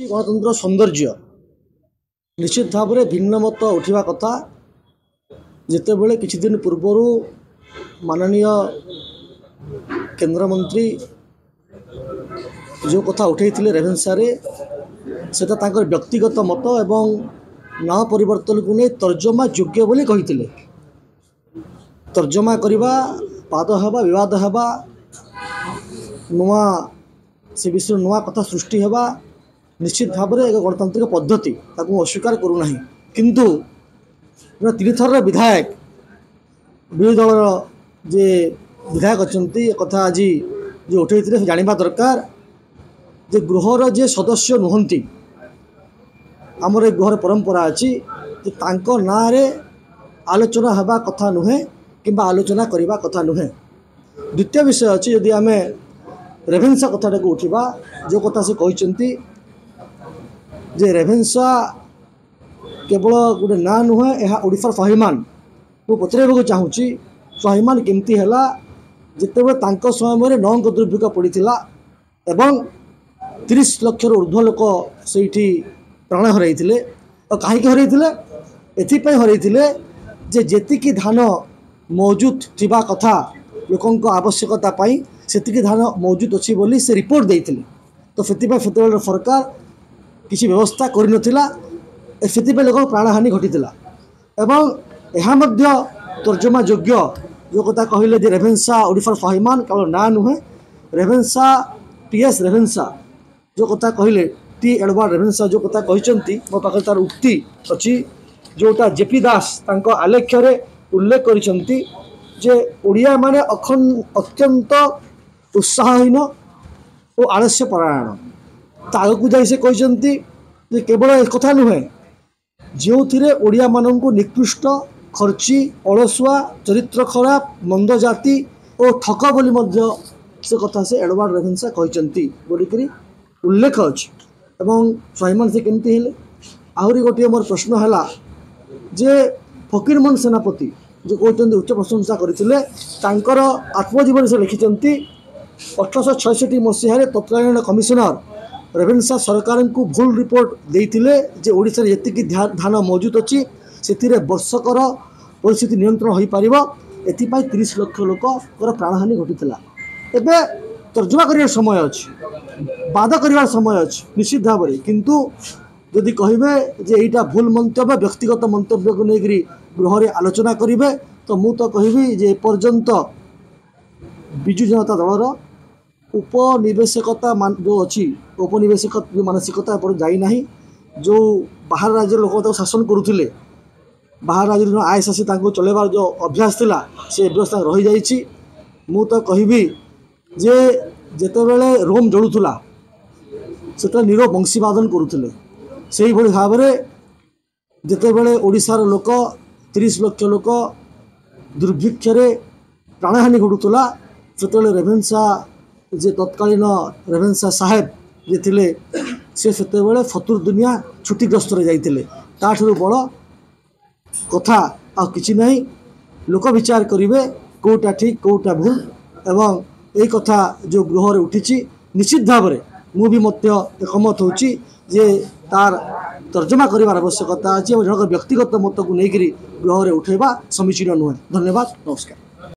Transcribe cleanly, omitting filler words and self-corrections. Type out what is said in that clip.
गणतंत्र सौंदर्य निश्चित भाव में भिन्न मत उठा कथा जिते बड़े किछि दिन पूर्वर माननीय केंद्रमंत्री जो कथा उठे रेभेन्सा सेटा तांकर व्यक्तिगत मत एवं ना परिवर्तन को नहीं तर्जमा योग्य बोली कही तर्जमा करवा पाद हवा विवाद हवा नुआ से विषय नुआ कथा सृष्टि हवा निश्चित भाव में एक गणतांत्रिक पद्धति ताकू अस्वीकार करूना किंतु तीन थर विधायक विरोधी दल जे विधायक अच्छा कथा आज जो उठे जाना दरकार जे गृहर जे सदस्य नुहति आमर ए गृहर परंपरा अच्छी ना रे आलोचना हवा कथा नुहे कि आलोचना करवा कथा नुहे। द्वितीय विषय अच्छी यदि आम रेभेन्सा कथा को उठा जो कथा से कहते जे रेभेन्सा केवल गोटे ना नुहे यह ओडिशार स्वाभिमान मु पचार चाहूँगी स्वाभिमान केमती है जिते समय में 9 दुर्भिक्ष पड़ा एवं 30 लाख ऊर्ध्व लोक से प्राण हरते और कहीं हरते हरते जे जेतिकी धान मौजूद थिबा कथा लोकों आवश्यकता से धान मौजूद अच्छी बोली से रिपोर्ट देते तो से सरकार किसी व्यवस्था करनथिला लोक प्राणहानि घटीला एवं यह तर्जमा योग्य जो कथा कहले जे रेभेन्सा ओडिशार स्वाभिमान केवल ना नुहे रेभेन्सा टीएस रेभेन्सा जो कथा कहले टी एडवर्ड रेभेन्सा जो कथा कहते मो पाखे तार उक्ति अच्छी जोटा जेपी दास तांको आलेख्य उल्लेख करिसंती जे ओडिया माने अत्यंत उत्साहहीन और आलस्य परायण तागू जाई से कहते जे केवल एक कथा नुहे जो थे ओडिया मानू निकृष्ट खर्ची अलसुआ चरित्र खराब मंद जाति और ठक बोली से कथा से एडवर्ड रेभेन्सा कहते बोलिकी उल्लेख अच्छी एवं स्वाभिमान से केमती हेले आहरी गोटे मोर प्रश्न है जे फकीरमोहन सेनापति जो कहते उच्च प्रशंसा करते आत्मजीवन से लिखिं 1866 मसीह तत्कालीन कमिशनर रेभेन्सा सरकार को भूल रिपोर्ट देते जे ओडिशा जी धान मौजूद अच्छी से वर्षकर परिस्थिति नियंत्रण हो पार एपाई 30 लाख लोक प्राणहानि घटीला एवं तर्जमा कर समय अच्छी बाद कर समय अच्छी निश्चित भाव में किंतु जदि कहे जे यहाँ भूल मंतव्य व्यक्तिगत मंतव्य को लेकर गृह आलोचना करेंगे तो मु तो कहबी जे पर्यंत विजु जनता दलर उपनिवेशकता जो अच्छी उपनिवेशक जो मानसिकता जाना जो बाहर राज्य लोक शासन करुले बाहर राज्य आईएसआसी चलैबार जो अभ्यास थिला से व्यवस्था रही जाइछि मु तो कहबी जे जेते बेले रोम जड़ूला से नीरव बंशीवादन करुले से ही भाव में जिते बड़े ओडिशार लोक 30 लाख लोक दुर्भिक्ष प्राणहानि घटूला से रेभेन्सा जे तत्कालीन रेभेन्सा साहेब जे थिले से फतुर दुनिया छुट्टीग्रस्त जाइए ताठू बड़ कथा आ किछि नहीं लोक विचार करेंगे कौटा ठीक कौटा भूल एवं ये कथा जो गृह उठी निश्चित भाव में मुझे एकमत होची जे तार तर्जमा करार आवश्यकता अच्छी और जन व्यक्तिगत मत को लेकर गृह उठेबा समीचीन नुहे। धन्यवाद, नमस्कार।